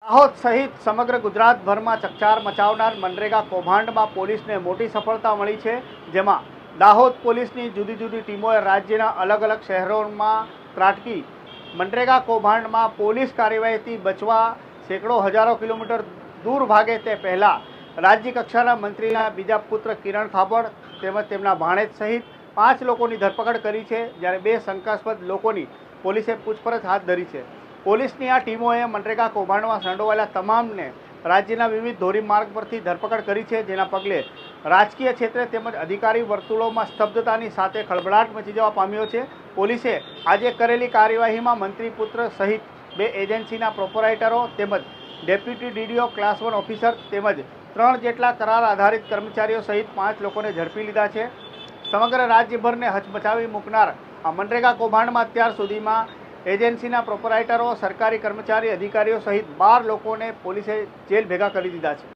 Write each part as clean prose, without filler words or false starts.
દાહોદ સહિત સમગ્ર ગુજરાતભરમાં ચકચાર મચાવનાર મનરેગા કૌભાંડમાં પોલીસને મોટી સફળતા મળી છે, જેમાં દાહોદ પોલીસની જુદી જુદી ટીમોએ રાજ્યના અલગ અલગ શહેરોમાં ત્રાટકી મનરેગા કૌભાંડમાં પોલીસ કાર્યવાહીથી બચવા સેંકડો હજારો કિલોમીટર દૂર ભાગે તે પહેલાં રાજ્ય કક્ષાના મંત્રીના બીજા પુત્ર કિરણ ખાબડ તેમજ તેમના ભાણેજ સહિત 5 લોકોની ધરપકડ કરી છે, જ્યારે 2 શંકાસ્પદ લોકોની પોલીસે પૂછપરછ હાથ ધરી છે। પોલીસની આ ટીમોએ મનરેગા કૌભાંડમાં સંડોવાયેલા તમામને રાજ્યના વિવિધ ધોરીમાર્ગ પરથી ધરપકડ કરી છે, જેના પગલે રાજકીય ક્ષેત્રે તેમજ અધિકારી વર્તુળોમાં સ્તબ્ધતાની સાથે ખળભળાટ મચી જવા પામ્યો છે। પોલીસે આજે કરેલી કાર્યવાહીમાં મંત્રી પુત્ર સહિત 2 એજન્સીના પ્રોપરાઇટરો તેમજ ડેપ્યુટી ડીડીઓ ક્લાસ 1 ઓફિસર તેમજ 3 જેટલા કરાર આધારિત કર્મચારીઓ સહિત 5 લોકોને ઝડપી લીધા છે। સમગ્ર રાજ્યભરને હચમચાવી મૂકનાર આ મનરેગા કૌભાંડમાં અત્યાર સુધીમાં એજન્સીના પ્રોપરાઇટરો, સરકારી કર્મચારી, અધિકારીઓ સહિત 12 લોકોને પોલીસે જેલ ભેગા કરી દીધા છે।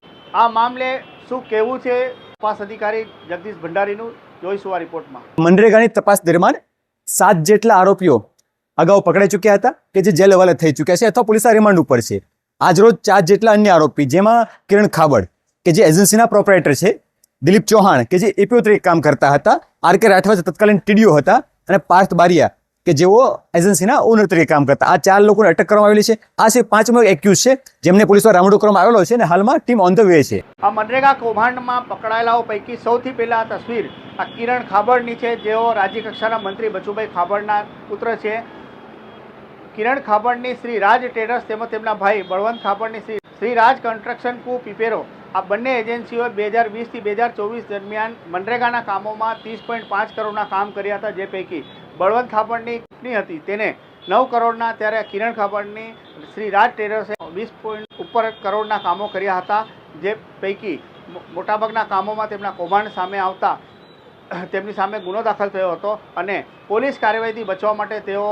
આ મામલે શું કહેવું છે તપાસ અધિકારી જગદીશ ભંડારીનું, જોઈશું આ રિપોર્ટમાં। મનરેગાની તપાસ દરમિયાન 7 જેટલા આરોપીઓ અગાઉ પકડાઈ ચૂક્યા હતા કે જે જેલ હવાલે થઈ ચૂક્યા છે અથવા પોલીસના રિમાન્ડ ઉપર છે। આજરોજ 4 જેટલા અન્ય આરોપી, જેમાં કિરણ ખાબડ કે જે એજન્સીના પ્રોપરાઇટર છે, દિલીપ ચૌહાણ કે જે એપીઓ તરીકે કામ કરતા હતા, આર.કે. રાઠવા જે તત્કાલીન ટીડીઓ હતા અને પાર્થ બારિયા કે જેઓ એજન્સીના ઓનર તરીકે કામ કરતા, આ 4 લોકોને અટક કરવામાં આવેલી છે। આ છે 5મો એક્યુઝ છે, જેમને પોલીસ દ્વારા રાઉન્ડ કરવામાં આવેલો છે અને હાલમાં ટીમ ઓન ધ વે છે। આ મનરેગા કૌભાંડમાં પકડાયેલાઓ પૈકી સૌથી પહેલા આ તસવીર આ કિરણ ખાબડની છે, જેઓ રાજ્ય કક્ષાના મંત્રી બચુભાઈ ખાબડના પુત્ર છે। કિરણ ખાબડની શ્રી રાજ ટ્રેડર્સ તેમજ તેમના ભાઈ બળવંત ખાબડની શ્રી રાજ કન્સ્ટ્રક્શન કુ પીપેરો, આ બંને એજન્સીઓએ 2020 થી 2024 દરમિયાન મનરેગાના કામોમાં 30.5 કરોડના કામ કર્યા હતા, જે પૈકી બળવંત ખાબડની હતી તેને 9 કરોડના, ત્યારે કિરણ ખાબડની શ્રી રાજ ટ્રેડર્સે 20 ઉપર કરોડના કામો કર્યા હતા, જે પૈકી મોટાભાગના કામોમાં તેમના કૌભાંડ સામે આવતા તેમની સામે ગુનો દાખલ થયો હતો અને પોલીસ કાર્યવાહીથી બચવા માટે તેઓ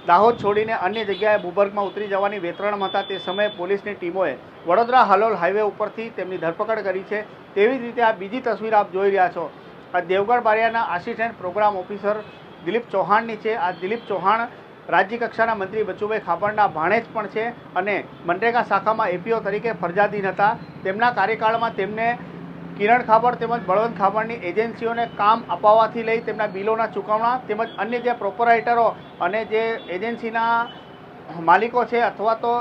દાહોદ છોડીને અન્ય જગ્યાએ ભૂગર્ભમાં ઉતરી જવાની વેતરણમાં હતા। તે સમયે પોલીસની ટીમોએ વડોદરા હાલોલ હાઈવે ઉપરથી તેમની ધરપકડ કરી છે। તેવી જ રીતે આ બીજી તસવીર આપ જોઈ રહ્યા છો, આ દેવગઢ બારિયાના આસિસ્ટન્ટ પ્રોગ્રામ ઓફિસર દિલીપ ચૌહાણની છે। આ દિલીપ ચૌહાણ રાજ્ય કક્ષાના મંત્રી બચુભાઈ ખાબડના ભાણેજ પણ છે અને મનરેગા શાખામાં એપીઓ તરીકે ફરજાદીન હતા। તેમના કાર્યકાળમાં તેમને કિરણ ખાબડ તેમજ બળવંત ખાબડની એજન્સીઓને કામ અપાવવાથી લઈ તેમના બિલોના ચૂકવણા તેમજ અન્ય જે પ્રોપરાઇટરો અને જે એજન્સીના માલિકો છે અથવા તો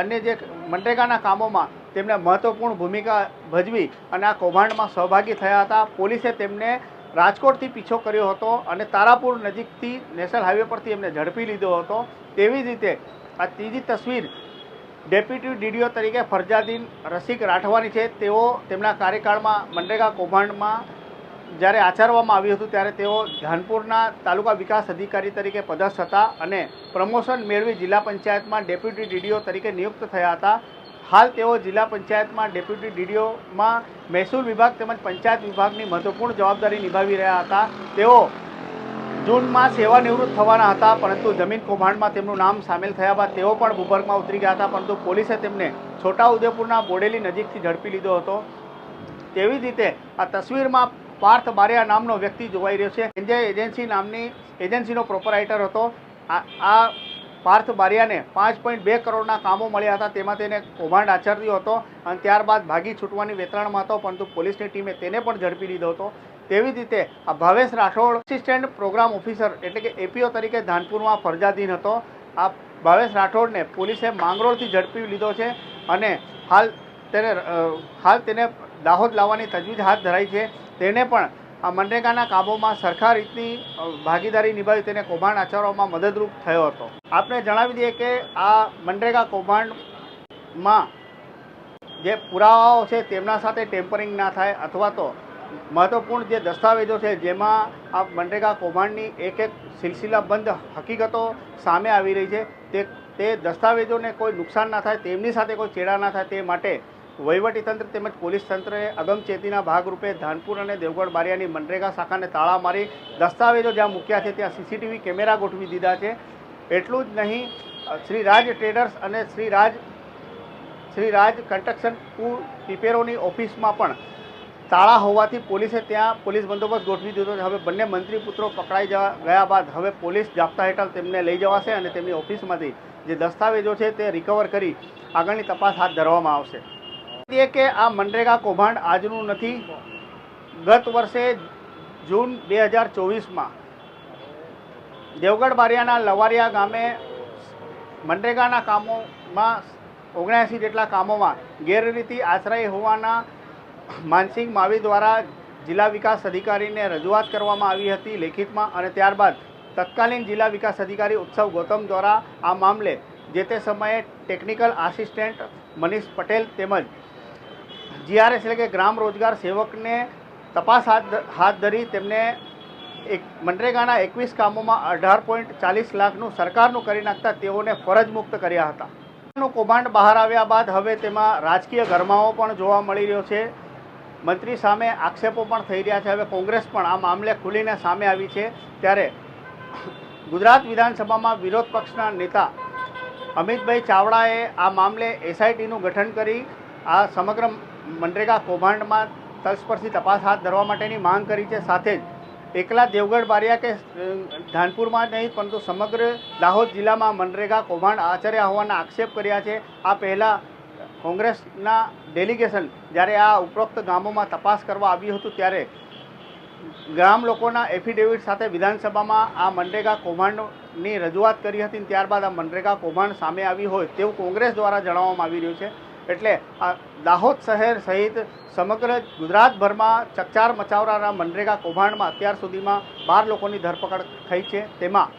અન્ય જે મનરેગાના કામોમાં તેમને મહત્વપૂર્ણ ભૂમિકા ભજવી અને આ કૌભાંડમાં સહભાગી થયા હતા। પોલીસે તેમને રાજકોટથી પીછો કર્યો હતો અને તારાપુર નજીકથી નેશનલ હાઈવે પરથી એમને ઝડપી લીધો હતો। તેવી જ રીતે આ ત્રીજી તસવીર ડેપ્યુટી ડીડીઓ તરીકે ફરજાદીન રસિક રાઠવાની છે। તેઓ તેમના કાર્યકાળમાં મનરેગા કૌભાંડમાં જ્યારે આચરવામાં આવ્યું હતું ત્યારે તેઓ ધાનપુરના તાલુકા વિકાસ અધિકારી તરીકે પદસ્થ હતા અને પ્રમોશન મેળવી જિલ્લા પંચાયતમાં ડેપ્યુટી ડીડીઓ તરીકે નિયુક્ત થયા હતા। હાલ તેઓ જિલ્લા પંચાયતમાં ડેપ્યુટી ડીડીઓમાં મહેસૂલ વિભાગ તેમજ પંચાયત વિભાગની મહત્વપૂર્ણ જવાબદારી નિભાવી રહ્યા હતા। તેઓ જૂનમાં સેવાનિવૃત્ત થવાના હતા, પરંતુ જમીન કૌભાંડમાં તેમનું નામ સામેલ થયા બાદ તેઓ પણ ભૂગર્ભમાં ઉતરી ગયા હતા, પરંતુ પોલીસે તેમને છોટાઉદેપુરના બોડેલી નજીકથી ઝડપી લીધો હતો। તેવી જ રીતે આ તસવીરમાં પાર્થ બારિયા નામનો વ્યક્તિ જોવાઈ રહ્યો છે, જે એજન્સી નામની એજન્સીનો પ્રોપરાઇટર હતો। આ પાર્થ બારિયાને 5.2 કરોડના કામો મળ્યા હતા, તેમાં તેને કૌભાંડ આચર્યો હતો અને ત્યારબાદ ભાગી છૂટવાની વેતરણમાં હતો, પરંતુ પોલીસની ટીમે તેને પણ ઝડપી લીધો હતો। તેવી જ રીતે આ Bhavesh Rathod assistant programme officer એટલે કે એપીઓ તરીકે ધાનપુરમાં ફરજાદીન હતો। આ ભાવેશ રાઠોડને પોલીસે માંગરોળથી ઝડપી લીધો છે અને હાલ તેને દાહોદ લાવવાની તજવીજ હાથ ધરાઈ છે। તેને પણ આ મનરેગાના કામોમાં સરખા રીતની ભાગીદારી નિભાવી તેને કૌભાંડ આચરવામાં મદદરૂપ થયો હતો। આપને જણાવી દઈએ કે આ મનરેગા કૌભાંડમાં જે પુરાવાઓ છે તેમના સાથે ટેમ્પરિંગ ના થાય અથવા તો મહત્વપૂર્ણ જે દસ્તાવેજો છે જેમાં આ મનરેગા કૌભાંડની એક સિલસિલાબંધ હકીકતો સામે આવી રહી છે, તે દસ્તાવેજોને કોઈ નુકસાન ના થાય, તેમની સાથે કોઈ ચેડા ના થાય, તે માટે વહીવટીતંત્ર તેમજ પોલીસ તંત્રએ અગમચેતીના ભાગરૂપે ધાનપુર અને દેવગઢ બારિયાની મનરેગા શાખાને તાળા મારી દસ્તાવેજો જ્યાં મૂક્યા છે ત્યાં સીસીટીવી કેમેરા ગોઠવી દીધા છે। એટલું જ નહીં, શ્રી રાજ ટ્રેડર્સ અને શ્રી રાજ કન્સ્ટ્રક્શન કુ પીપેરોની ઓફિસમાં પણ તાળા હોવાથી પોલીસે ત્યાં પોલીસ બંદોબસ્ત ગોઠવી દીધો છે। હવે બંને મંત્રી પુત્રો પકડાઈ ગયા બાદ હવે પોલીસ જાપ્તા હેઠળ તેમને લઈ જવાશે અને તેમની ઓફિસમાંથી જે દસ્તાવેજો છે તે રિકવર કરી આગળની તપાસ હાથ ધરવામાં આવશે. એ કે આ મનરેગા કૌભાંડ આજનું નથી. ગત વર્ષે જૂન 2024માં દેવગઢ બારિયાના લવારિયા ગામે મનરેગાના કામોમાં 79 જેટલા કામોમાં ગેરરીતિ આચરાઈ હોવાના માનસિંગ માવી દ્વારા જિલ્લા વિકાસ અધિકારીને રજૂઆત કરવામાં આવી હતી લેખિતમાં, અને ત્યારબાદ તત્કાલીન જિલ્લા વિકાસ અધિકારી ઉત્સવ ગૌતમ દ્વારા આ મામલે જે તે સમયે ટેકનિકલ આસિસ્ટન્ટ મનીષ પટેલ તેમજ GRS એટલે કે ગ્રામ રોજગાર સેવકને તપાસ હાથ ધરી તેમને મનરેગાના 21 કામોમાં 18.40 લાખનું સરકારનું કરી નાખતા તેઓને ફરજ મુક્ત કર્યા હતા. કૌભાંડ બહાર આવ્યા બાદ હવે તેમાં રાજકીય ગરમાવો પણ જોવા મળી રહ્યો છે. મંત્રી સામે આક્ષેપો પણ થઈ રહ્યા છે. હવે કોંગ્રેસ પણ આ મામલે ખુલીને સામે આવી છે. ત્યારે ગુજરાત વિધાનસભામાં વિરોધ પક્ષના નેતા અમિતભાઈ ચાવડાએ આ મામલે SITનું ગઠન કરી આ સમગ્ર મનરેગા કૌભાંડમાં તલસ્પર્શી તપાસ હાથ ધરવા માટેની માંગ કરી છે. સાથે જ એકલા દેવગઢ બારિયા કે ધાનપુરમાં જ નહીં પરંતુ સમગ્ર દાહોદ જિલ્લામાં મનરેગા કૌભાંડ આચર્યા હોવાના આક્ષેપ કર્યા છે. આ પહેલાં કોંગ્રેસના ડેલિગેશન જ્યારે આ ઉપરોક્ત ગામોમાં તપાસ કરવા આવ્યું હતું ત્યારે ગ્રામ લોકોના એફિડેવિટ સાથે વિધાનસભામાં આ મનરેગા કૌભાંડની રજૂઆત કરી હતી. ત્યારબાદ આ મનરેગા કૌભાંડ સામે આવી હોય તેવું કોંગ્રેસ દ્વારા જણાવવામાં આવી રહ્યું છે. એટલે આ દાહોદ શહેર સહિત સમગ્ર ગુજરાતભરમાં ચકચાર મચાવનારા મનરેગા કૌભાંડમાં અત્યાર સુધીમાં 12 લોકોની ધરપકડ થઈ છે. તેમાં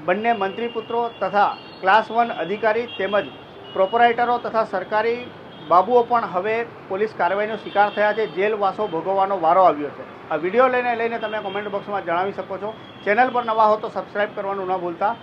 બંને મંત્રીપુત્રો તથા ક્લાસ 1 અધિકારી તેમજ પ્રોપરાઇટરો તથા સરકારી બાબુઓ પણ હવે પોલીસ કાર્યવાહીનો શિકાર થયા છે. જેલવાસો ભોગવવાનો વારો આવ્યો છે. આ વિડીયો લઈને તમે કોમેન્ટ બોક્સમાં જણાવી શકો છો. ચેનલ પર નવા હો તો સબસ્ક્રાઈબ કરવાનું ન ભૂલતા.